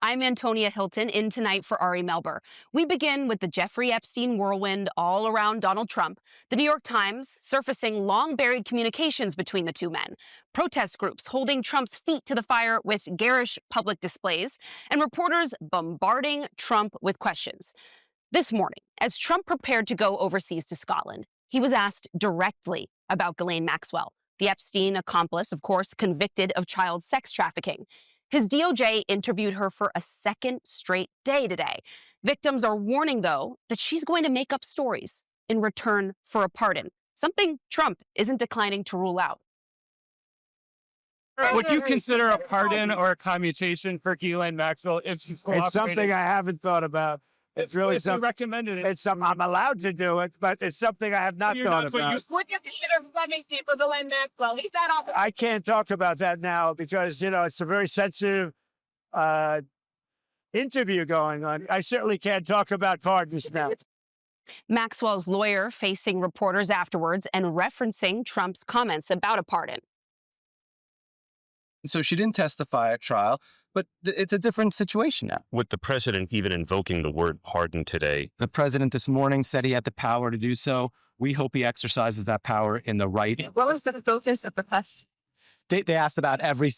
I'm Antonia Hilton, in tonight for Ari Melber. We begin with the Jeffrey Epstein whirlwind all around Donald Trump. The New York Times surfacing long-buried communications between the two men. Protest groups holding Trump's feet to the fire with garish public displays, and reporters bombarding Trump with questions. This morning, as Trump prepared to go overseas to Scotland, he was asked directly about Ghislaine Maxwell, the Epstein accomplice, of course, convicted of child sex trafficking. His DOJ interviewed her for a second straight day today. Victims are warning, though, that she's going to make up stories in return for a pardon, something Trump isn't declining to rule out. Would you consider a pardon or a commutation for Ghislaine Maxwell if she's cooperating? It's something I haven't thought about. It's really something recommended. It's something I'm allowed to do it, but it's something I have not thought about. Would you consider funding people to Ghislaine Maxwell? Leave that off. I can't talk about that now because, it's a very sensitive interview going on. I certainly can't talk about pardons now. Maxwell's lawyer facing reporters afterwards and referencing Trump's comments about a pardon. So she didn't testify at trial, but it's a different situation now. With the president even invoking the word pardon today. The president this morning said he had the power to do so. We hope he exercises that power in the right. What was the focus of the question? They asked about every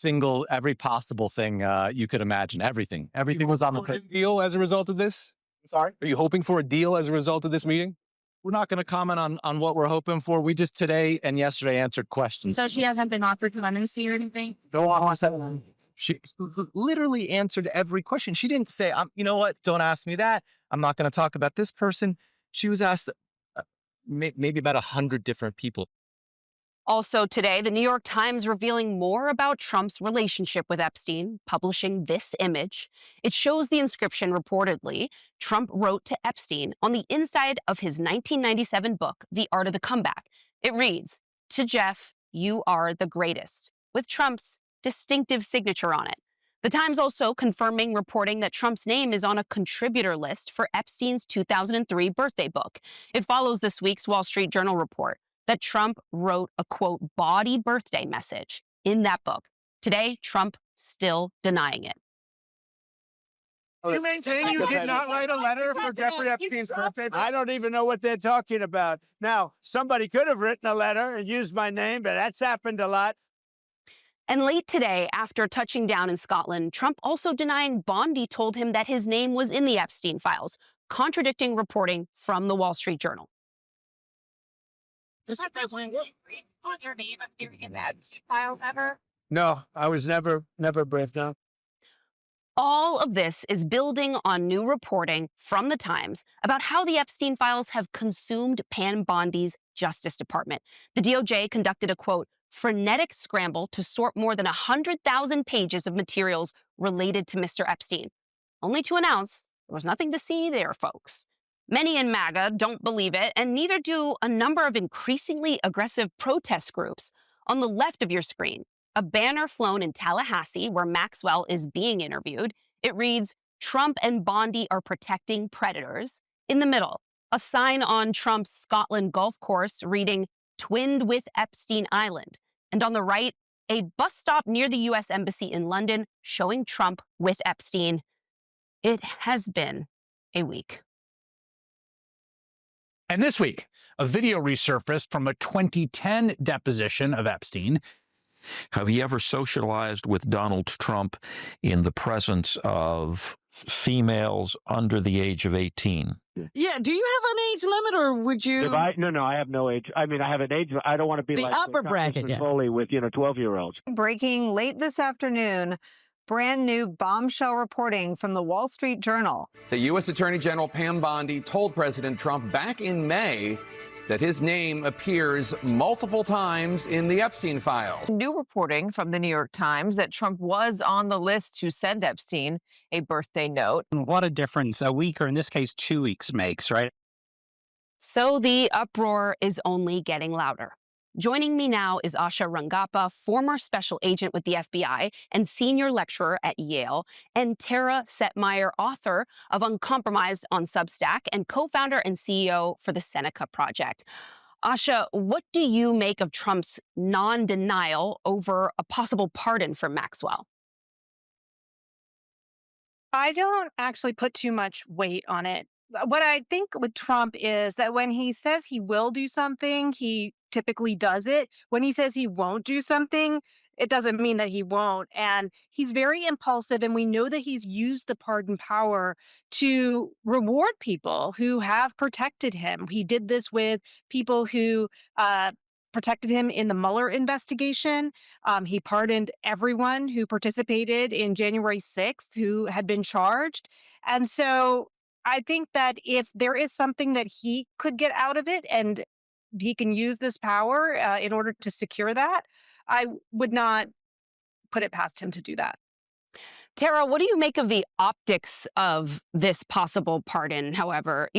possible thing you could imagine. Everything was on the table. Deal as a result of this? Sorry? Are you hoping for a deal as a result of this meeting? We're not going to comment on what we're hoping for. We just today and yesterday answered questions. So she hasn't been offered clemency or anything? She literally answered every question. She didn't say, you know what, don't ask me that. I'm not going to talk about this person. She was asked maybe about 100 different people. Also today, the New York Times revealing more about Trump's relationship with Epstein, publishing this image. It shows the inscription reportedly Trump wrote to Epstein on the inside of his 1997 book, The Art of the Comeback. It reads, "To Jeff, you are the greatest," with Trump's distinctive signature on it. The Times also confirming reporting that Trump's name is on a contributor list for Epstein's 2003 birthday book. It follows this week's Wall Street Journal report that Trump wrote a, quote, bawdy birthday message in that book. Today, Trump still denying it. You maintain you did not write a letter for Jeffrey Epstein's birthday? I don't even know what they're talking about. Now, somebody could have written a letter and used my name, but that's happened a lot. And late today, after touching down in Scotland, Trump also denying Bondi told him that his name was in the Epstein files, contradicting reporting from the Wall Street Journal. Mr. President, on your name appearing in the Epstein files ever? No, I was never briefed, no. All of this is building on new reporting from the Times about how the Epstein files have consumed Pam Bondi's Justice Department. The DOJ conducted a, quote, frenetic scramble to sort more than 100,000 pages of materials related to Mr. Epstein, only to announce there was nothing to see there, folks. Many in MAGA don't believe it, and neither do a number of increasingly aggressive protest groups. On the left of your screen, a banner flown in Tallahassee where Maxwell is being interviewed. It reads, "Trump and Bondi are protecting predators." In the middle, a sign on Trump's Scotland golf course reading, "Twinned with Epstein Island." And on the right, a bus stop near the U.S. Embassy in London showing Trump with Epstein. It has been a week. And this week, a video resurfaced from a 2010 deposition of Epstein. Have you ever socialized with Donald Trump in the presence of females under the age of 18? Yeah, do you have an age limit, or would you? No, I have no age. I mean, I have an age. I don't want to be The like upper bracket, yeah. Foley with 12-year-olds. Breaking late this afternoon, brand new bombshell reporting from the Wall Street Journal. The U.S. Attorney General Pam Bondi told President Trump back in May that his name appears multiple times in the Epstein files. New reporting from the New York Times that Trump was on the list to send Epstein a birthday note. What a difference a week, or in this case, 2 weeks makes, right? So the uproar is only getting louder. Joining me now is Asha Rangapa, former special agent with the FBI and senior lecturer at Yale, and Tara Setmeyer, author of Uncompromised on Substack and co-founder and CEO for the Seneca Project. Asha, what do you make of Trump's non-denial over a possible pardon for Maxwell? I don't actually put too much weight on it. What I think with Trump is that when he says he will do something, he typically does it. When he says he won't do something, it doesn't mean that he won't. And he's very impulsive. And we know that he's used the pardon power to reward people who have protected him. He did this with people who, protected him in the Mueller investigation. He pardoned everyone who participated in January 6th who had been charged. And so I think that if there is something that he could get out of it and he can use this power in order to secure that, I would not put it past him to do that. Tara, what do you make of the optics of this possible pardon? However,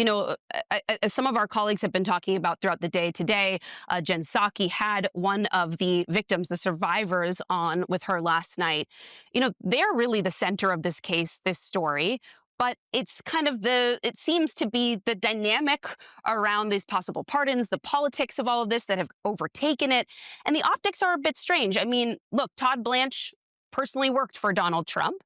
as some of our colleagues have been talking about throughout the day today, Jen Psaki had one of the victims, the survivors, on with her last night. They're really the center of this case, this story. But it's kind of it seems to be the dynamic around these possible pardons, the politics of all of this that have overtaken it. And the optics are a bit strange. I mean, look, Todd Blanche personally worked for Donald Trump,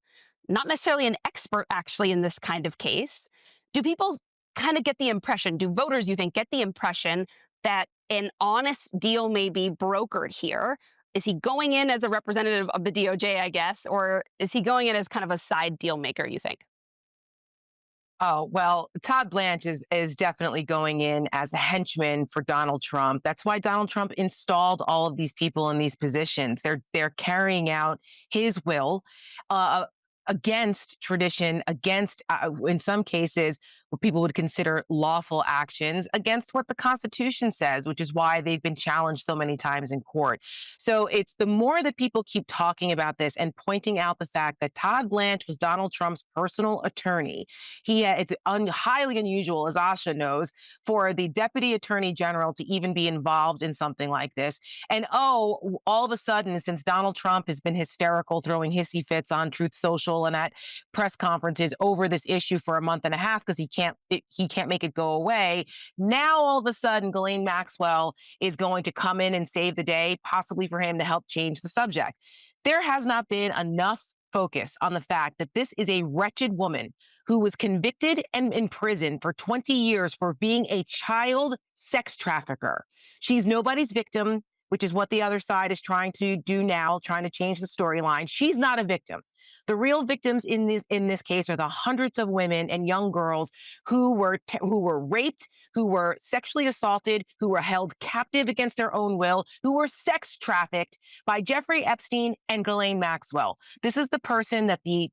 not necessarily an expert actually in this kind of case. Do people kind of get the impression, do voters, you think, get the impression that an honest deal may be brokered here? Is he going in as a representative of the DOJ, I guess, or is he going in as kind of a side deal maker, you think? Oh, well, Todd Blanche is definitely going in as a henchman for Donald Trump. That's why Donald Trump installed all of these people in these positions. They're carrying out his will against tradition, against, in some cases, what people would consider lawful actions, against what the Constitution says, which is why they've been challenged so many times in court. So it's the more that people keep talking about this and pointing out the fact that Todd Blanche was Donald Trump's personal attorney. It's highly unusual, as Asha knows, for the Deputy Attorney General to even be involved in something like this. And all of a sudden, since Donald Trump has been hysterical, throwing hissy fits on Truth Social and at press conferences over this issue for a month and a half because he can't make it go away. Now, all of a sudden, Ghislaine Maxwell is going to come in and save the day, possibly for him to help change the subject. There has not been enough focus on the fact that this is a wretched woman who was convicted and in prison for 20 years for being a child sex trafficker. She's nobody's victim, which is what the other side is trying to do now, trying to change the storyline. She's not a victim. The real victims in this case are the hundreds of women and young girls who were raped, who were sexually assaulted, who were held captive against their own will, who were sex trafficked by Jeffrey Epstein and Ghislaine Maxwell. This is the person that the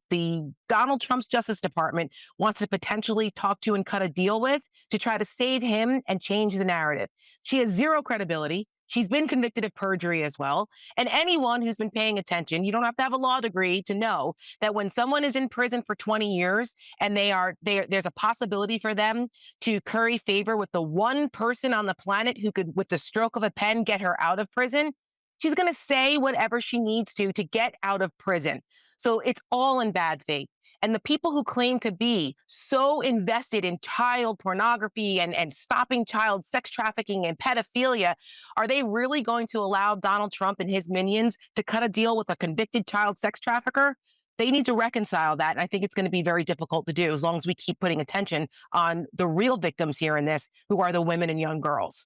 Donald Trump's Justice Department wants to potentially talk to and cut a deal with to try to save him and change the narrative. She has zero credibility. She's been convicted of perjury as well. And anyone who's been paying attention, you don't have to have a law degree to know that when someone is in prison for 20 years and there's a possibility for them to curry favor with the one person on the planet who could, with the stroke of a pen, get her out of prison, she's going to say whatever she needs to get out of prison. So it's all in bad faith. And the people who claim to be so invested in child pornography and stopping child sex trafficking and pedophilia, are they really going to allow Donald Trump and his minions to cut a deal with a convicted child sex trafficker? They need to reconcile that. And I think it's going to be very difficult to do as long as we keep putting attention on the real victims here in this, who are the women and young girls.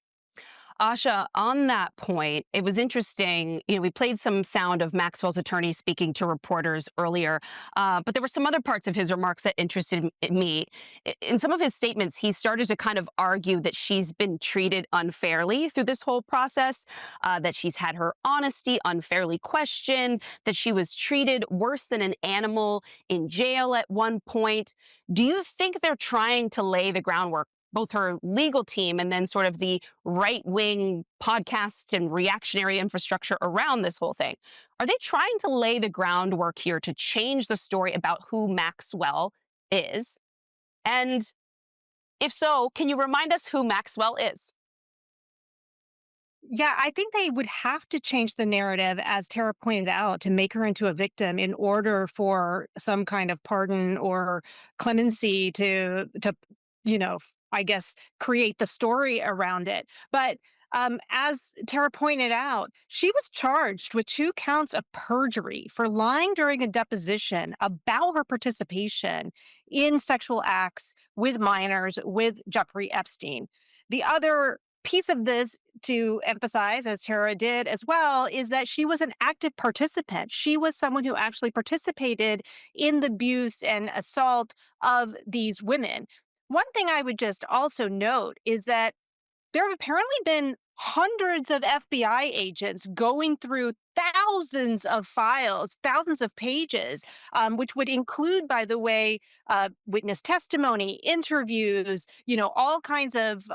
Asha, on that point, it was interesting. We played some sound of Maxwell's attorney speaking to reporters earlier, but there were some other parts of his remarks that interested me. In some of his statements, he started to kind of argue that she's been treated unfairly through this whole process, that she's had her honesty unfairly questioned, that she was treated worse than an animal in jail at one point. Do you think they're trying to lay the groundwork, both her legal team and then sort of the right-wing podcast and reactionary infrastructure around this whole thing? Are they trying to lay the groundwork here to change the story about who Maxwell is? And if so, can you remind us who Maxwell is? Yeah, I think they would have to change the narrative, as Tara pointed out, to make her into a victim in order for some kind of pardon or clemency to I guess, create the story around it. But As Tara pointed out, she was charged with 2 counts of perjury for lying during a deposition about her participation in sexual acts with minors with Jeffrey Epstein. The other piece of this to emphasize, as Tara did as well, is that she was an active participant. She was someone who actually participated in the abuse and assault of these women. One thing I would just also note is that there have apparently been hundreds of FBI agents going through thousands of files, thousands of pages, which would include, by the way, witness testimony, interviews, all kinds of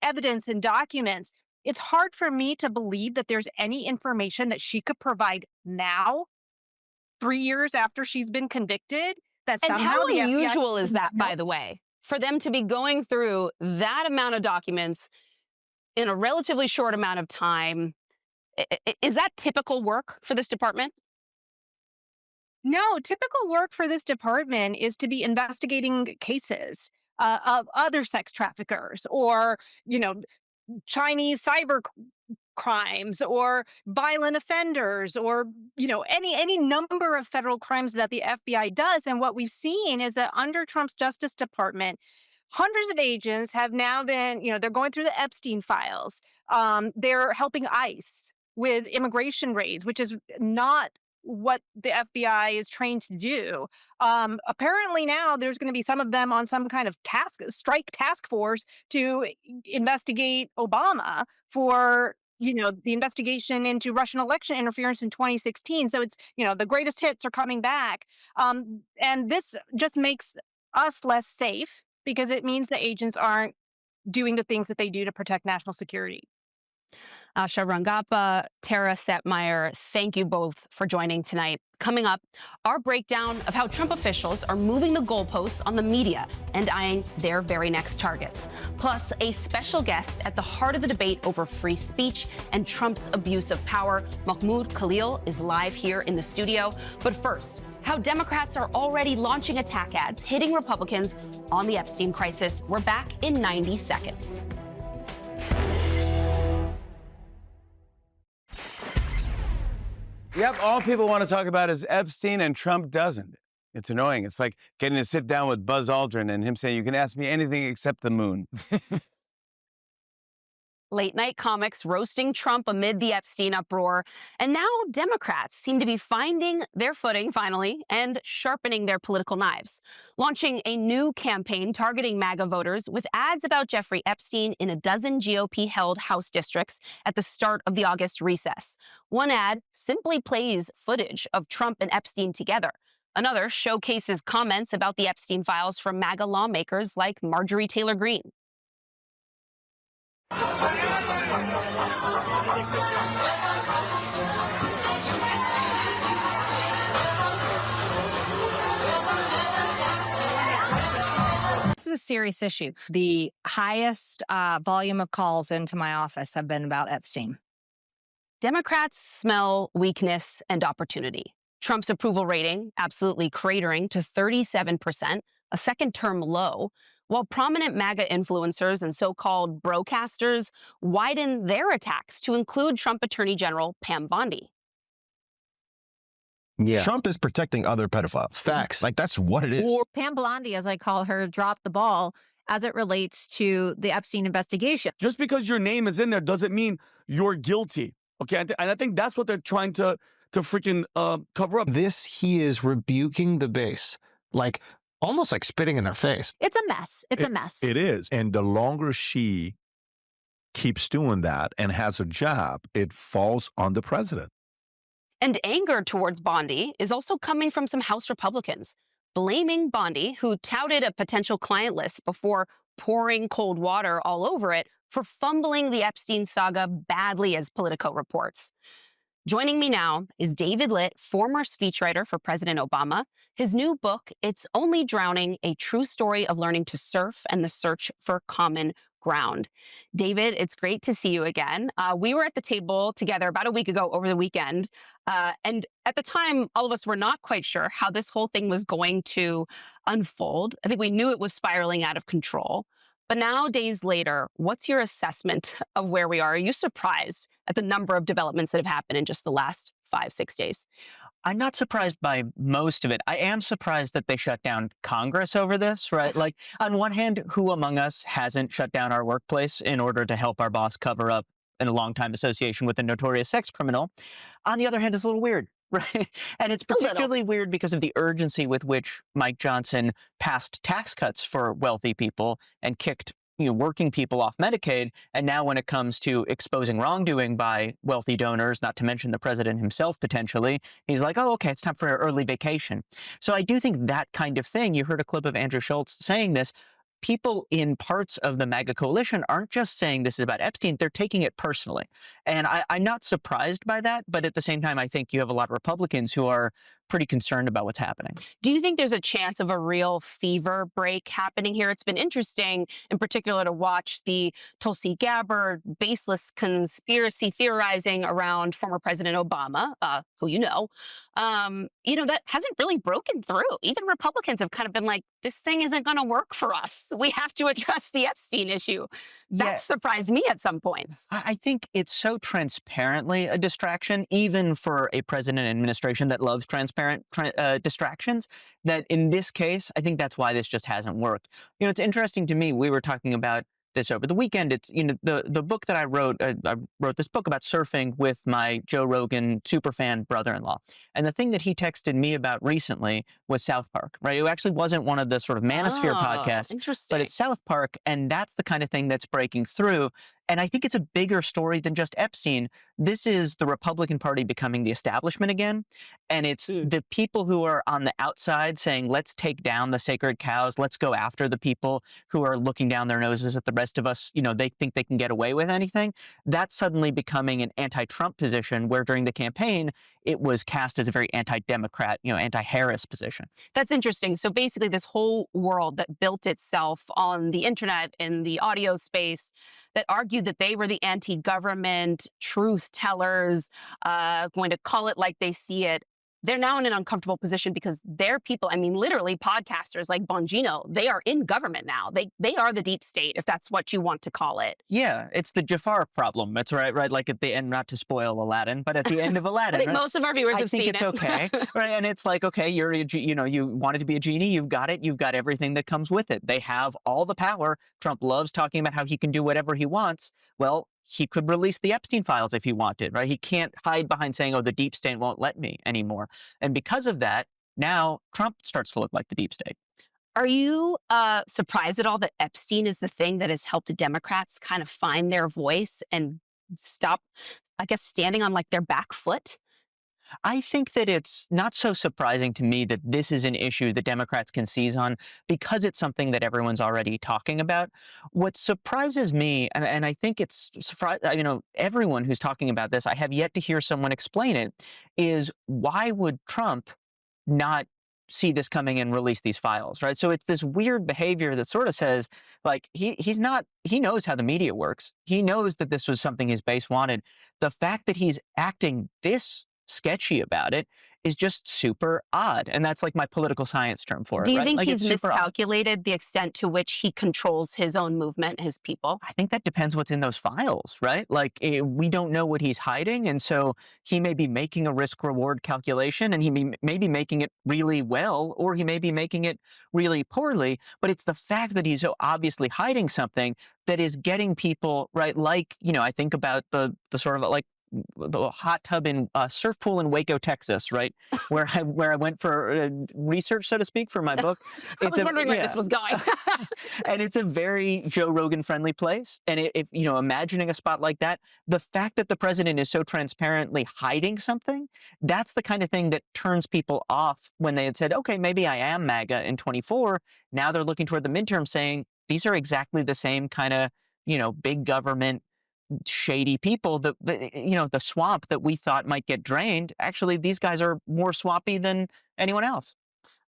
evidence and documents. It's hard for me to believe that there's any information that she could provide now, 3 years after she's been convicted, that And somehow how the FBI unusual is that, by the way, for them to be going through that amount of documents in a relatively short amount of time? Is that typical work for this department? No, typical work for this department is to be investigating cases of other sex traffickers or, Chinese cyber crimes or violent offenders or, any number of federal crimes that the FBI does. And what we've seen is that under Trump's Justice Department, hundreds of agents have now been, they're going through the Epstein files. They're helping ICE with immigration raids, which is not what the FBI is trained to do. Apparently now there's going to be some of them on some kind of strike task force to investigate Obama for the investigation into Russian election interference in 2016. So it's, the greatest hits are coming back. And this just makes us less safe because it means the agents aren't doing the things that they do to protect national security. Asha Rangapa, Tara Setmeyer, thank you both for joining tonight. Coming up, our breakdown of how Trump officials are moving the goalposts on the media and eyeing their very next targets. Plus, a special guest at the heart of the debate over free speech and Trump's abuse of power. Mahmoud Khalil is live here in the studio. But first, how Democrats are already launching attack ads hitting Republicans on the Epstein crisis. We're back in 90 seconds. Yep, all people want to talk about is Epstein, and Trump doesn't. It's annoying. It's like getting to sit down with Buzz Aldrin and him saying, "You can ask me anything except the moon." Late night comics roasting Trump amid the Epstein uproar. And now Democrats seem to be finding their footing finally and sharpening their political knives, launching a new campaign targeting MAGA voters with ads about Jeffrey Epstein in a dozen GOP-held House districts at the start of the August recess. One ad simply plays footage of Trump and Epstein together. Another showcases comments about the Epstein files from MAGA lawmakers like Marjorie Taylor Greene. This is a serious issue. The highest volume of calls into my office have been about Epstein. Democrats smell weakness and opportunity. Trump's approval rating absolutely cratering to 37%, a second-term low, while prominent MAGA influencers and so-called broadcasters widen their attacks to include Trump Attorney General Pam Bondi. Yeah. Trump is protecting other pedophiles. Facts. Like, that's what it is. Or Pam Bondi, as I call her, dropped the ball as it relates to the Epstein investigation. Just because your name is in there doesn't mean you're guilty. Okay, and I think that's what they're trying to freaking cover up. He is rebuking the base, like almost like spitting in their face. It's a mess. It's a mess. It is. And the longer she keeps doing that and has a job, it falls on the president. And anger towards Bondi is also coming from some House Republicans, blaming Bondi, who touted a potential client list before pouring cold water all over it, for fumbling the Epstein saga badly, as Politico reports. Joining me now is David Litt, former speechwriter for President Obama. His new book, It's Only Drowning, A True Story of Learning to Surf and the Search for Common Ground. David, it's great to see you again. We were at the table together about a week ago over the weekend. And at the time, all of us were not quite sure how this whole thing was going to unfold. I think we knew it was spiraling out of control. But now, days later, what's your assessment of where we are? Are you surprised at the number of developments that have happened in just the last 5-6 days? I'm not surprised by most of it. I am surprised that they shut down Congress over this, right? Like, on one hand, who among us hasn't shut down our workplace in order to help our boss cover up in a long-time association with a notorious sex criminal? On the other hand, it's a little weird, right? And it's particularly weird because of the urgency with which Mike Johnson passed tax cuts for wealthy people and kicked working people off Medicaid. And now when it comes to exposing wrongdoing by wealthy donors, not to mention the president himself potentially, he's like, oh, okay, it's time for an early vacation. So I do think that kind of thing, you heard a clip of Andrew Schultz saying this, people in parts of the MAGA coalition aren't just saying this is about Epstein, they're taking it personally. And I'm not surprised by that, but at the same time, I think you have a lot of Republicans who are pretty concerned about what's happening. Do you think there's a chance of a real fever break happening here? It's been interesting, in particular, to watch the Tulsi Gabbard baseless conspiracy theorizing around former President Obama, who that hasn't really broken through. Even Republicans have kind of been like, this thing isn't going to work for us. We have to address the Epstein issue. That surprised me at some points. I think it's so transparently a distraction, even for a president and administration that loves transparent distractions, that in this case, I think that's why this just hasn't worked. It's interesting to me, we were talking about this over the weekend. It's, the book that I wrote this book about surfing with my Joe Rogan superfan brother-in-law. And the thing that he texted me about recently was South Park, right? It actually wasn't one of the sort of Manosphere podcasts, but it's South Park. And that's the kind of thing that's breaking through. And I think it's a bigger story than just Epstein. This is the Republican Party becoming the establishment again. And it's the people who are on the outside saying, let's take down the sacred cows. Let's go after the people who are looking down their noses at the rest of us. They think they can get away with anything. That's suddenly becoming an anti-Trump position, where during the campaign, it was cast as a very anti-Democrat, anti-Harris position. That's interesting. So basically, this whole world that built itself on the internet and the audio space that argued that they were the anti-government truth tellers, going to call it like they see it, they're now in an uncomfortable position because their people, literally podcasters like Bongino, they are in government now. They are the deep state, if that's what you want to call it. Yeah, it's the Jafar problem. That's right, like at the end, not to spoil Aladdin, but at the end of Aladdin. I think most of our viewers have seen it. I think it's okay, right? And it's like, okay, you wanted to be a genie, you've got it, you've got everything that comes with it. They have all the power. Trump loves talking about how he can do whatever he wants. Well, he could release the Epstein files if he wanted, right? He can't hide behind saying, oh, the deep state won't let me anymore. And because of that, now Trump starts to look like the deep state. Are you surprised at all that Epstein is the thing that has helped Democrats kind of find their voice and stop, standing on their back foot? I think that it's not so surprising to me that this is an issue that Democrats can seize on because it's something that everyone's already talking about. What surprises me, and I think it's everyone who's talking about this, I have yet to hear someone explain it, is why would Trump not see this coming and release these files, right? So it's this weird behavior that sort of says, he knows how the media works. He knows that this was something his base wanted. The fact that he's acting this sketchy about it is just super odd. And that's my political science term for it. Do you think he's miscalculated the extent to which he controls his own movement, his people? I think that depends what's in those files, right? We don't know what he's hiding. And so he may be making a risk reward calculation, and he may be making it really well, or he may be making it really poorly. But it's the fact that he's so obviously hiding something that is getting people, right? I think about the sort of the hot tub in surf pool in Waco, Texas, right? where I went for research, so to speak, for my book. I was wondering where this was going. And it's a very Joe Rogan friendly place. And if imagining a spot like that, the fact that the president is so transparently hiding something, that's the kind of thing that turns people off when they had said, okay, maybe I am MAGA in 24. Now they're looking toward the midterm saying, these are exactly the same kind of, big government, shady people, the swamp that we thought might get drained. Actually, these guys are more swampy than anyone else.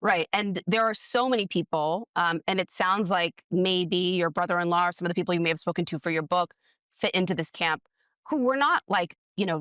Right. And there are so many people, and it sounds like maybe your brother-in-law or some of the people you may have spoken to for your book fit into this camp, who were not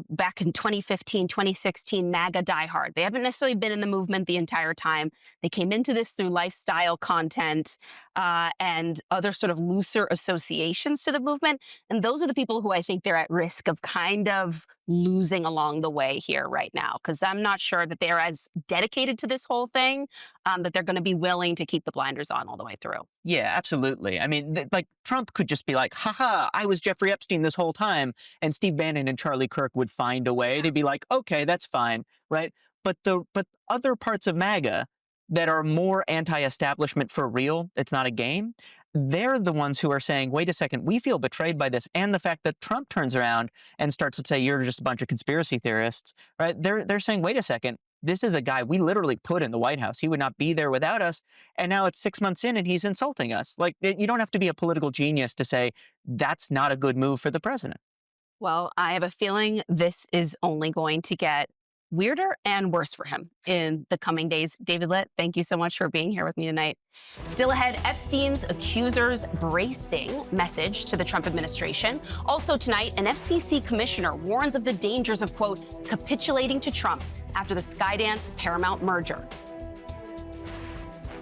back in 2015, 2016, MAGA diehard. They haven't necessarily been in the movement the entire time. They came into this through lifestyle content. and other sort of looser associations to the movement. And those are the people who I think they're at risk of kind of losing along the way here right now, because I'm not sure that they're as dedicated to this whole thing that they're going to be willing to keep the blinders on all the way through. Yeah, absolutely. I mean, like Trump could just be like, haha, I was Jeffrey Epstein this whole time. And Steve Bannon and Charlie Kirk would find a way to be like, okay, that's fine. Right. But other parts of MAGA that are more anti-establishment for real, it's not a game, they're the ones who are saying, wait a second, we feel betrayed by this. And the fact that Trump turns around and starts to say, you're just a bunch of conspiracy theorists, right? They're saying, wait a second, this is a guy we literally put in the White House. He would not be there without us. And now it's 6 months in and he's insulting us. Like, you don't have to be a political genius to say that's not a good move for the president. Well, I have a feeling this is only going to get weirder and worse for him in the coming days. David Litt, thank you so much for being here with me tonight. Still ahead, Epstein's accusers bracing message to the Trump administration. Also tonight, an FCC commissioner warns of the dangers of, quote, capitulating to Trump after the Skydance Paramount merger.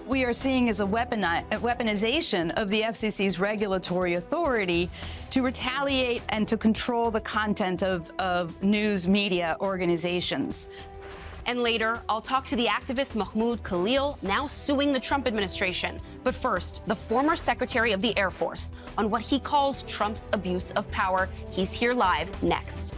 We are seeing is a weaponization of the FCC's regulatory authority to retaliate and to control the content of news media organizations. And later, I'll talk to the activist Mahmoud Khalil, now suing the Trump administration. But first, the former Secretary of the Air Force on what he calls Trump's abuse of power. He's here live next.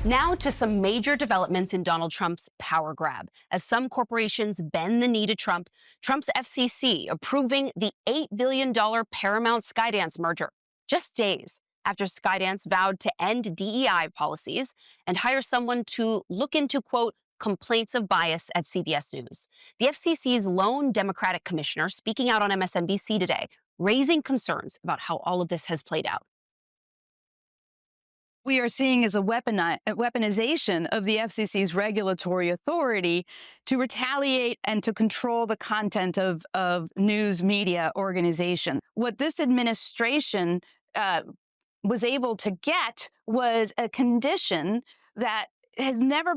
Now to some major developments in Donald Trump's power grab. As some corporations bend the knee to Trump, Trump's FCC approving the $8 billion Paramount Skydance merger, just days after Skydance vowed to end DEI policies and hire someone to look into, quote, complaints of bias at CBS News. The FCC's lone Democratic commissioner speaking out on MSNBC today, raising concerns about how all of this has played out. We are seeing is a weaponization of the FCC's regulatory authority to retaliate and to control the content of news media organizations. What this administration was able to get was a condition that has never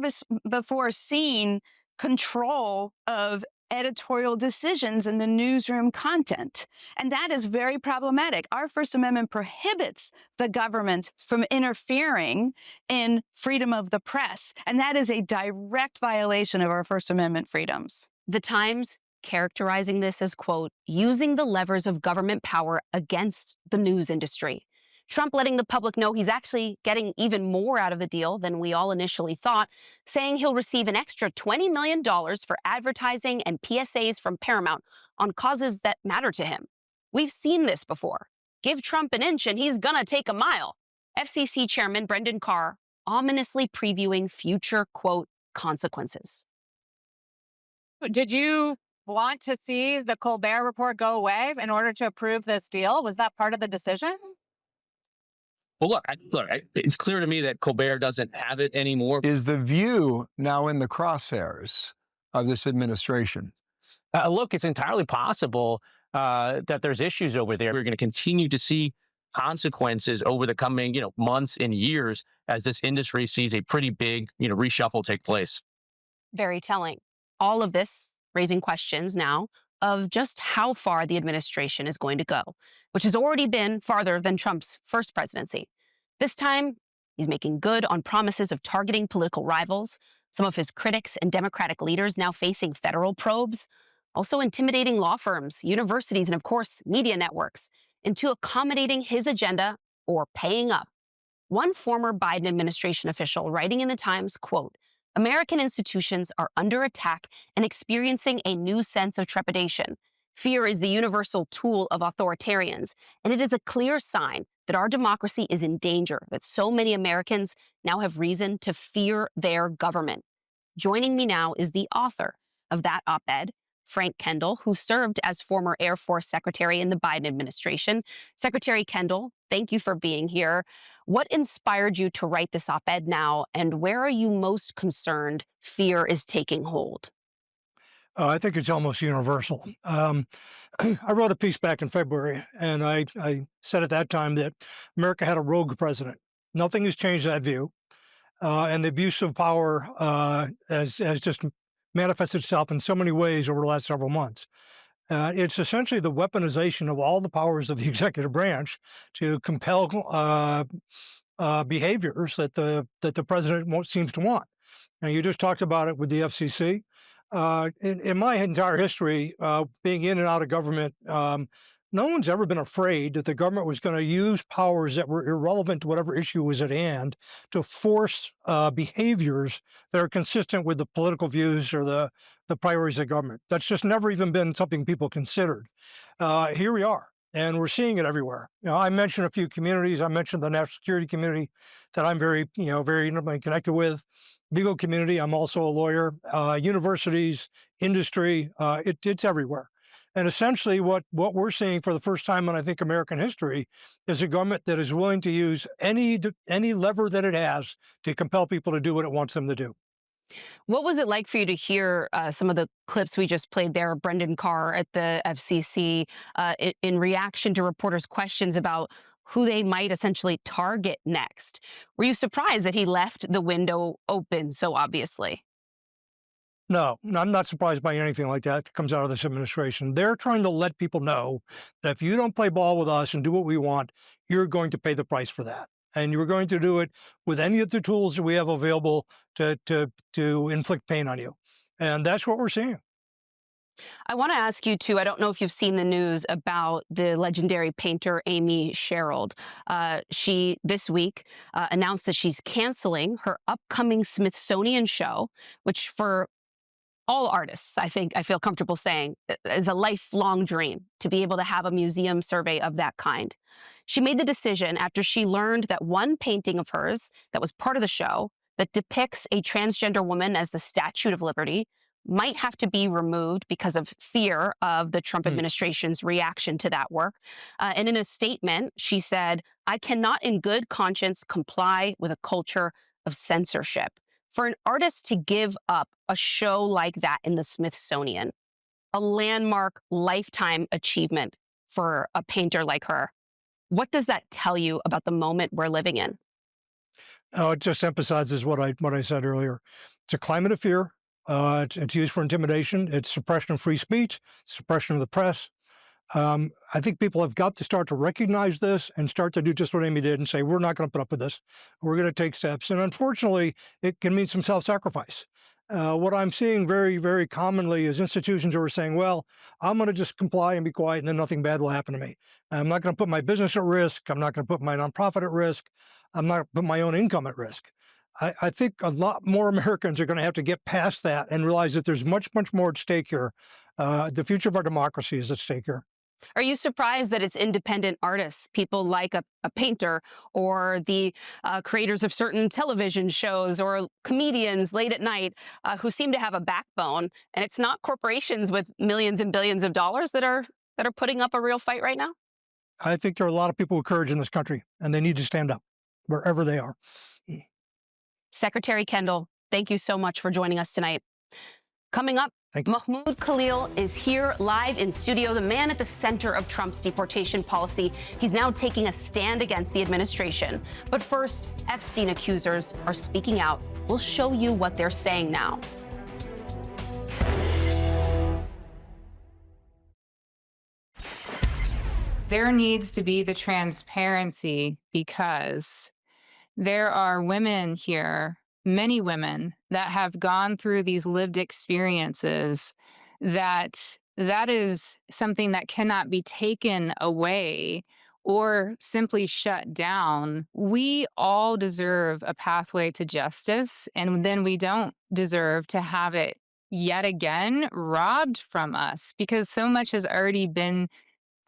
before seen control of editorial decisions in the newsroom content. And that is very problematic. Our First Amendment prohibits the government from interfering in freedom of the press. And that is a direct violation of our First Amendment freedoms. The Times characterizing this as, quote, using the levers of government power against the news industry. Trump letting the public know he's actually getting even more out of the deal than we all initially thought, saying he'll receive an extra $20 million for advertising and PSAs from Paramount on causes that matter to him. We've seen this before. Give Trump an inch and he's gonna take a mile. FCC Chairman Brendan Carr ominously previewing future, quote, consequences. Did you want to see the Colbert Report go away in order to approve this deal? Was that part of the decision? Well, look, it's clear to me that Colbert doesn't have it anymore. Is The View now in the crosshairs of this administration? Look, it's entirely possible that there's issues over there. We're going to continue to see consequences over the coming, months and years as this industry sees a pretty big, reshuffle take place. Very telling. All of this raising questions now of just how far the administration is going to go, which has already been farther than Trump's first presidency. This time, he's making good on promises of targeting political rivals, some of his critics and Democratic leaders now facing federal probes, also intimidating law firms, universities, and of course, media networks into accommodating his agenda or paying up. One former Biden administration official writing in the Times, quote, American institutions are under attack and experiencing a new sense of trepidation. Fear is the universal tool of authoritarians, and it is a clear sign that our democracy is in danger, that so many Americans now have reason to fear their government. Joining me now is the author of that op-ed, Frank Kendall, who served as former Air Force Secretary in the Biden administration. Secretary Kendall, thank you for being here. What inspired you to write this op-ed now, and where are you most concerned fear is taking hold? I think it's almost universal. I wrote a piece back in February, and I said at that time that America had a rogue president. Nothing has changed that view. and the abuse of power has just manifested itself in so many ways over the last several months. It's essentially the weaponization of all the powers of the executive branch to compel behaviors that the president seems to want. Now, you just talked about it with the FCC. In my entire history, being in and out of government, no one's ever been afraid that the government was going to use powers that were irrelevant to whatever issue was at hand to force behaviors that are consistent with the political views or the priorities of government. That's just never even been something people considered. Here we are. And we're seeing it everywhere. I mentioned a few communities. I mentioned the national security community that I'm very intimately connected with. Legal community. I'm also a lawyer. Universities, industry. It's everywhere. And essentially, what we're seeing for the first time in, I think, American history is a government that is willing to use any lever that it has to compel people to do what it wants them to do. What was it like for you to hear some of the clips we just played there, Brendan Carr at the FCC, in reaction to reporters' questions about who they might essentially target next? Were you surprised that he left the window open so obviously? No, I'm not surprised by anything like that comes out of this administration. They're trying to let people know that if you don't play ball with us and do what we want, you're going to pay the price for that. And you're going to do it with any of the tools that we have available to inflict pain on you. And that's what we're seeing. I want to ask you, too, I don't know if you've seen the news about the legendary painter Amy Sherald. She, this week, announced that she's canceling her upcoming Smithsonian show, which for all artists, I feel comfortable saying, is a lifelong dream to be able to have a museum survey of that kind. She made the decision after she learned that one painting of hers that was part of the show that depicts a transgender woman as the Statue of Liberty might have to be removed because of fear of the Trump administration's reaction to that work. And in a statement, she said, "I cannot in good conscience comply with a culture of censorship." For an artist to give up a show like that in the Smithsonian, a landmark lifetime achievement for a painter like her, what does that tell you about the moment we're living in? Oh, it just emphasizes what I said earlier. It's a climate of fear. It's used for intimidation. It's suppression of free speech, suppression of the press. I think people have got to start to recognize this and start to do just what Amy did and say, we're not going to put up with this. We're going to take steps. And unfortunately, it can mean some self-sacrifice. What I'm seeing very, very commonly is institutions who are saying, well, I'm going to just comply and be quiet and then nothing bad will happen to me. I'm not going to put my business at risk. I'm not going to put my nonprofit at risk. I'm not going to put my own income at risk. I think a lot more Americans are going to have to get past that and realize that there's much, much more at stake here. The future of our democracy is at stake here. Are you surprised that it's independent artists, people like a painter or the creators of certain television shows or comedians late at night who seem to have a backbone, and it's not corporations with millions and billions of dollars that are putting up a real fight right now? I think there are a lot of people with courage in this country, and they need to stand up wherever they are. Secretary Kendall, thank you so much for joining us tonight. Coming up, Mahmoud Khalil is here live in studio, the man at the center of Trump's deportation policy. He's now taking a stand against the administration. But first, Epstein accusers are speaking out. We'll show you what they're saying now. There needs to be the transparency because there are women here, many women, that have gone through these lived experiences that is something that cannot be taken away or simply shut down. We all deserve a pathway to justice, and then we don't deserve to have it yet again robbed from us because so much has already been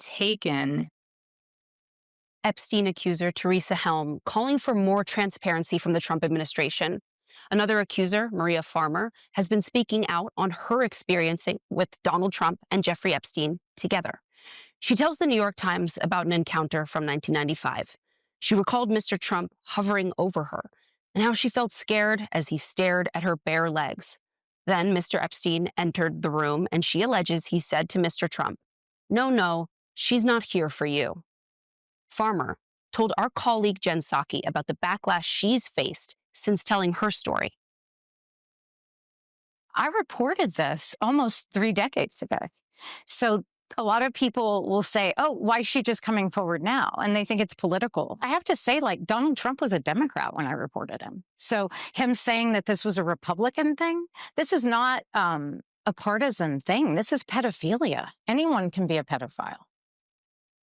taken. Epstein accuser Teresa Helm calling for more transparency from the Trump administration. Another accuser, Maria Farmer, has been speaking out on her experience with Donald Trump and Jeffrey Epstein together. She tells the New York Times about an encounter from 1995. She recalled Mr. Trump hovering over her and how she felt scared as he stared at her bare legs. Then Mr. Epstein entered the room and she alleges he said to Mr. Trump, "No, she's not here for you." Farmer told our colleague Jen Psaki about the backlash she's faced since telling her story. I reported this almost 3 decades ago. So a lot of people will say, oh, why is she just coming forward now? And they think it's political. I have to say, like, Donald Trump was a Democrat when I reported him. So him saying that this was a Republican thing, this is not a partisan thing. This is pedophilia. Anyone can be a pedophile.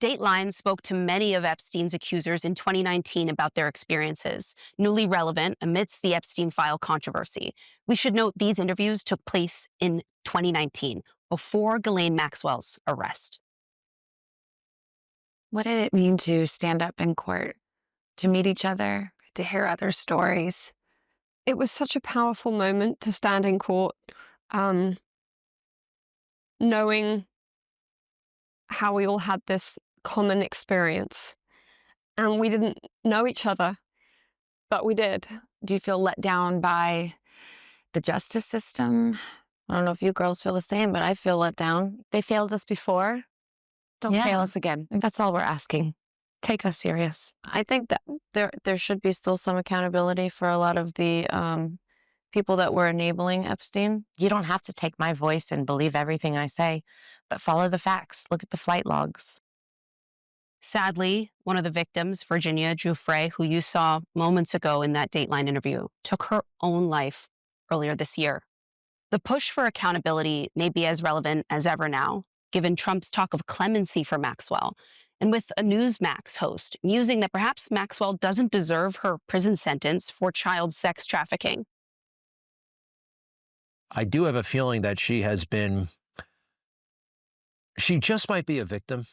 Dateline spoke to many of Epstein's accusers in 2019 about their experiences, newly relevant amidst the Epstein file controversy. We should note these interviews took place in 2019, before Ghislaine Maxwell's arrest. What did it mean to stand up in court, to meet each other, to hear other stories? It was such a powerful moment to stand in court, knowing how we all had this common experience. And we didn't know each other, but we did. Do you feel let down by the justice system? I don't know if you girls feel the same, but I feel let down. They failed us before. Don't fail us again. That's all we're asking. Take us serious. I think that there should be still some accountability for a lot of the people that were enabling Epstein. You don't have to take my voice and believe everything I say, but follow the facts. Look at the flight logs. Sadly, one of the victims, Virginia Giuffre, who you saw moments ago in that Dateline interview, took her own life earlier this year. The push for accountability may be as relevant as ever now, given Trump's talk of clemency for Maxwell, and with a Newsmax host musing that perhaps Maxwell doesn't deserve her prison sentence for child sex trafficking. I do have a feeling that she just might be a victim.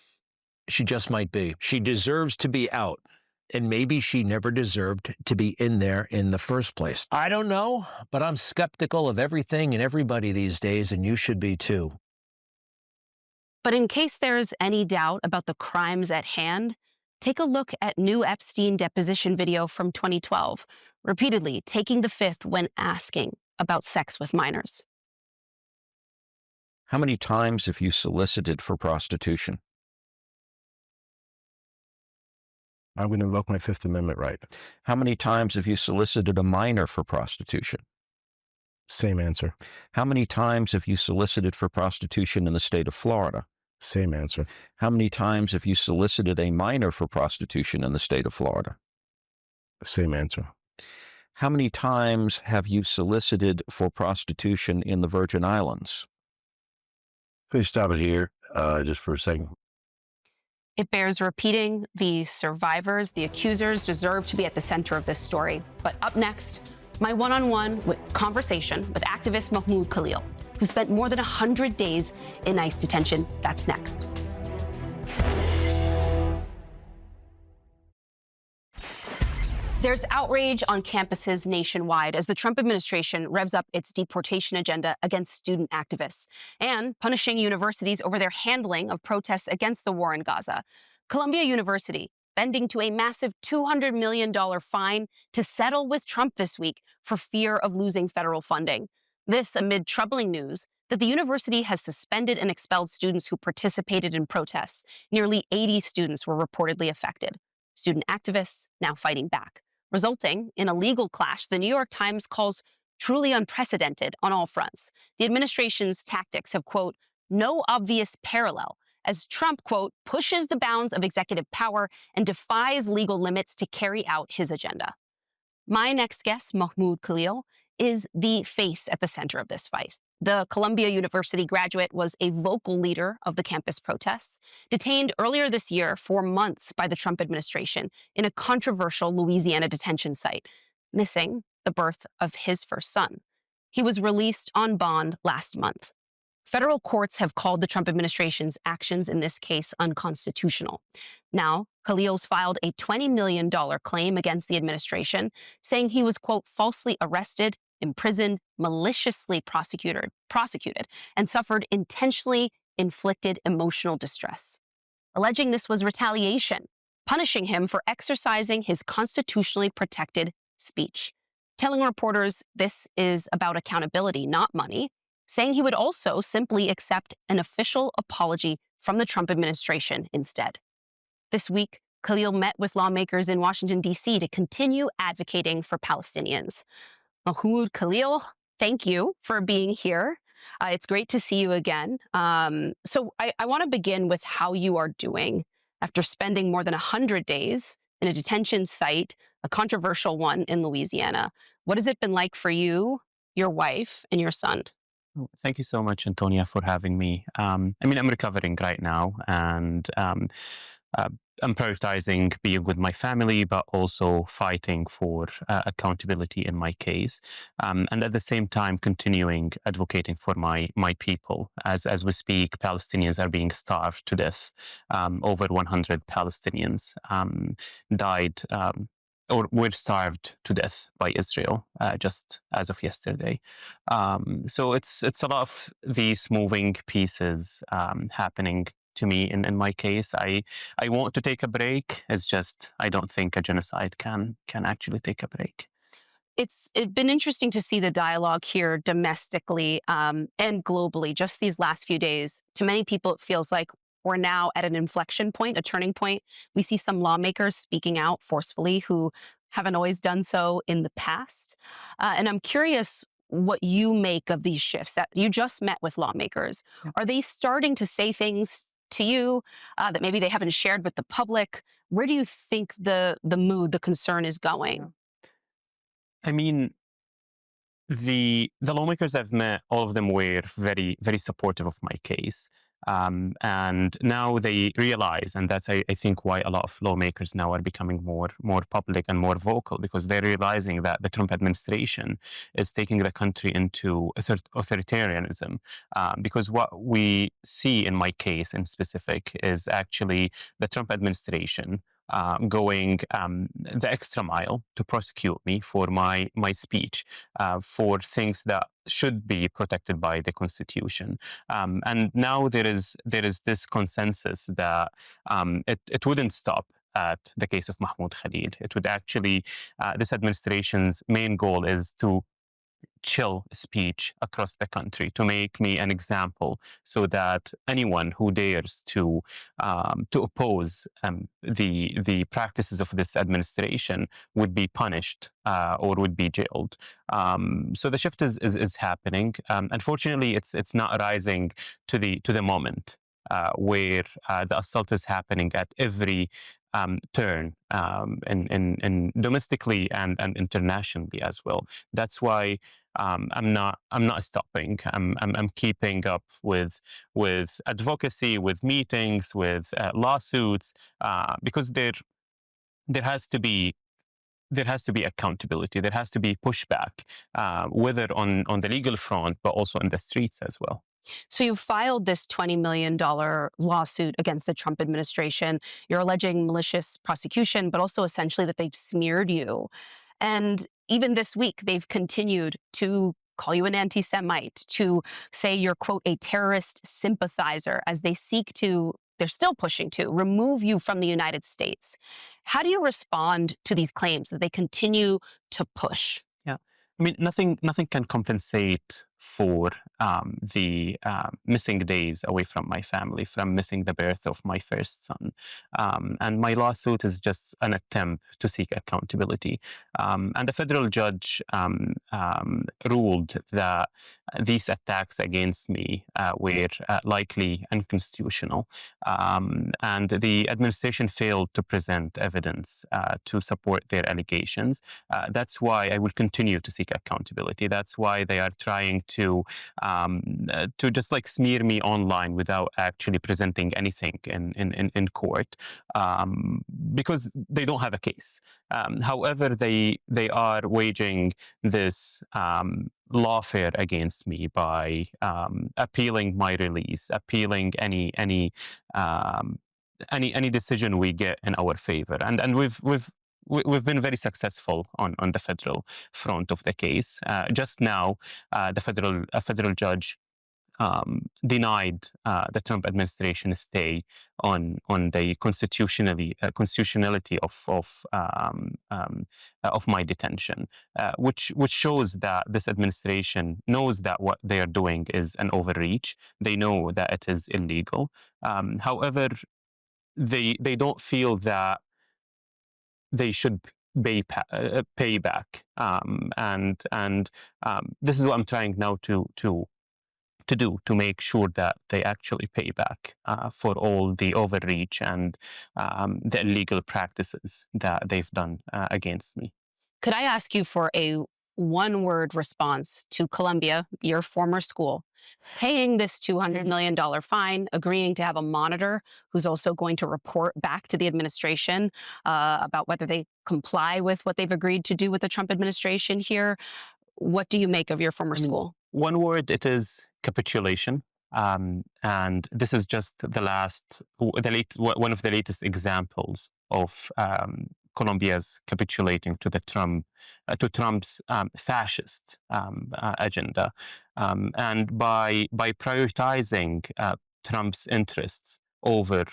She just might be. She deserves to be out. And maybe she never deserved to be in there in the first place. I don't know, but I'm skeptical of everything and everybody these days, and you should be too. But in case there's any doubt about the crimes at hand, take a look at new Epstein deposition video from 2012, repeatedly taking the fifth when asking about sex with minors. How many times have you solicited for prostitution? I'm going to invoke my Fifth Amendment right. How many times have you solicited a minor for prostitution? Same answer. How many times have you solicited for prostitution in the state of Florida? Same answer. How many times have you solicited a minor for prostitution in the state of Florida? Same answer. How many times have you solicited for prostitution in the Virgin Islands? Please stop it here just for a second. It bears repeating, the survivors, the accusers, deserve to be at the center of this story. But up next, my one-on-one conversation with activist Mahmoud Khalil, who spent more than 100 days in ICE detention. That's next. There's outrage on campuses nationwide as the Trump administration revs up its deportation agenda against student activists and punishing universities over their handling of protests against the war in Gaza. Columbia University bending to a massive $200 million fine to settle with Trump this week for fear of losing federal funding. This amid troubling news that the university has suspended and expelled students who participated in protests. Nearly 80 students were reportedly affected. Student activists now fighting back, resulting in a legal clash the New York Times calls truly unprecedented on all fronts. The administration's tactics have, quote, no obvious parallel as Trump, quote, pushes the bounds of executive power and defies legal limits to carry out his agenda. My next guest, Mahmoud Khalil, is the face at the center of this fight. The Columbia University graduate was a vocal leader of the campus protests, detained earlier this year for months by the Trump administration in a controversial Louisiana detention site, missing the birth of his first son. He was released on bond last month. Federal courts have called the Trump administration's actions in this case unconstitutional. Now, Khalil's filed a $20 million claim against the administration, saying he was, quote, falsely arrested, imprisoned, maliciously prosecuted, and suffered intentionally inflicted emotional distress, alleging this was retaliation, punishing him for exercising his constitutionally protected speech, telling reporters this is about accountability, not money, saying he would also simply accept an official apology from the Trump administration instead. This week, Khalil met with lawmakers in Washington, D.C. to continue advocating for Palestinians. Mahmoud, Khalil, thank you for being here. It's great to see you again. So I want to begin with how you are doing after spending more than 100 days in a detention site, a controversial one in Louisiana. What has it been like for you, your wife, and your son? Thank you so much, Antonia, for having me. I'm recovering right now, and I'm prioritizing being with my family, but also fighting for accountability in my case, and at the same time continuing advocating for my people. As we speak, Palestinians are being starved to death. Over 100 Palestinians died. Or were starved to death by Israel just as of yesterday. So it's a lot of these moving pieces happening to me in my case. I want to take a break. It's just I don't think a genocide can actually take a break. It's been interesting to see the dialogue here domestically and globally just these last few days. To many people, it feels like we're now at an inflection point, a turning point. We see some lawmakers speaking out forcefully who haven't always done so in the past. And I'm curious what you make of these shifts. You just met with lawmakers. Are they starting to say things to you that maybe they haven't shared with the public? Where do you think the mood, the concern is going? I mean, the lawmakers I've met, all of them were very, very supportive of my case. And now they realize, and that's I think why a lot of lawmakers now are becoming more public and more vocal, because they're realizing that the Trump administration is taking the country into authoritarianism. Because what we see in my case in specific is actually the Trump administration going the extra mile to prosecute me for my speech, for things that should be protected by the Constitution. And now there is this consensus that it wouldn't stop at the case of Mahmoud Khalil. It would actually, this administration's main goal is to chill speech across the country, to make me an example, so that anyone who dares to oppose the practices of this administration would be punished or would be jailed. So the shift is happening. Unfortunately, it's not rising to the moment where the assault is happening at every turn, in domestically and internationally as well. That's why I'm not stopping. I'm keeping up with advocacy, with meetings, with lawsuits, because there has to be accountability. There has to be pushback, whether on the legal front, but also in the streets as well. So you filed this $20 million lawsuit against the Trump administration. You're alleging malicious prosecution, but also essentially that they've smeared you. And even this week, they've continued to call you an anti-Semite, to say you're, quote, a terrorist sympathizer, as they seek to, they're still pushing to, remove you from the United States. How do you respond to these claims that they continue to push? Yeah. I mean, nothing can compensate for the missing days away from my family, from missing the birth of my first son. And my lawsuit is just an attempt to seek accountability. And the federal judge ruled that these attacks against me were likely unconstitutional. And the administration failed to present evidence to support their allegations. That's why I will continue to seek accountability. That's why they are trying to just like smear me online without actually presenting anything in court, because they don't have a case. However, they are waging this lawfare against me by appealing my release, appealing any decision we get in our favor, and we've been very successful on the federal front of the case. Just now, a federal judge denied the Trump administration stay on the constitutionality of my detention, which shows that this administration knows that what they are doing is an overreach. They know that it is illegal. However, they don't feel that they should pay back. This is what I'm trying now to do, to make sure that they actually pay back for all the overreach and the illegal practices that they've done against me. Could I ask you for a one-word response to Columbia, your former school, paying this $200 million fine, agreeing to have a monitor who's also going to report back to the administration about whether they comply with what they've agreed to do with the Trump administration here? What do you make of your former school? One word, it is capitulation. And this is just one of the latest examples of Colombia's capitulating to Trump's fascist agenda, and by prioritizing Trump's interests over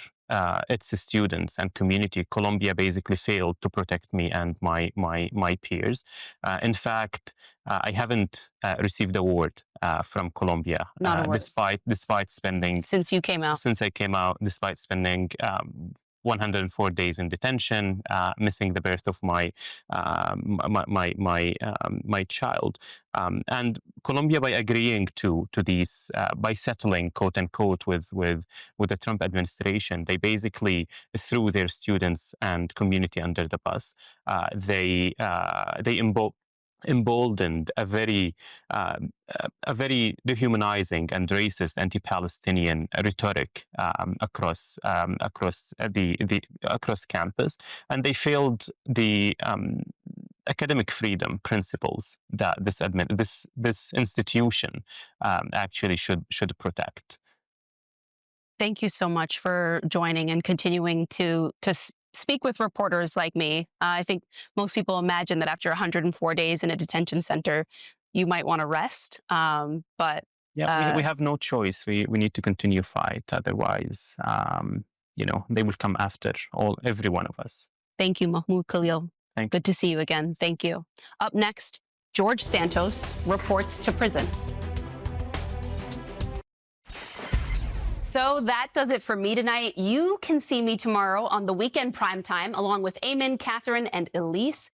its students and community, Colombia basically failed to protect me and my peers. In fact, I haven't received a word from Colombia, despite spending since you came out. Since I came out, despite spending 104 days in detention, missing the birth of my child, and Colombia, by agreeing to these, by settling, quote unquote, with the Trump administration, they basically threw their students and community under the bus. They emboldened a very dehumanizing and racist anti-Palestinian rhetoric across campus, and they failed the academic freedom principles that this institution actually should protect. Thank you so much for joining and continuing to speak with reporters like me. I think most people imagine that after 104 days in a detention center, you might want to rest. But yeah, we have no choice. We need to continue fight. Otherwise, they will come after every one of us. Thank you, Mahmoud, Khalil. Thank you. Good to see you again. Thank you. Up next, George Santos reports to prison. So that does it for me tonight. You can see me tomorrow on the Weekend Primetime, along with Eamon, Catherine, and Elise.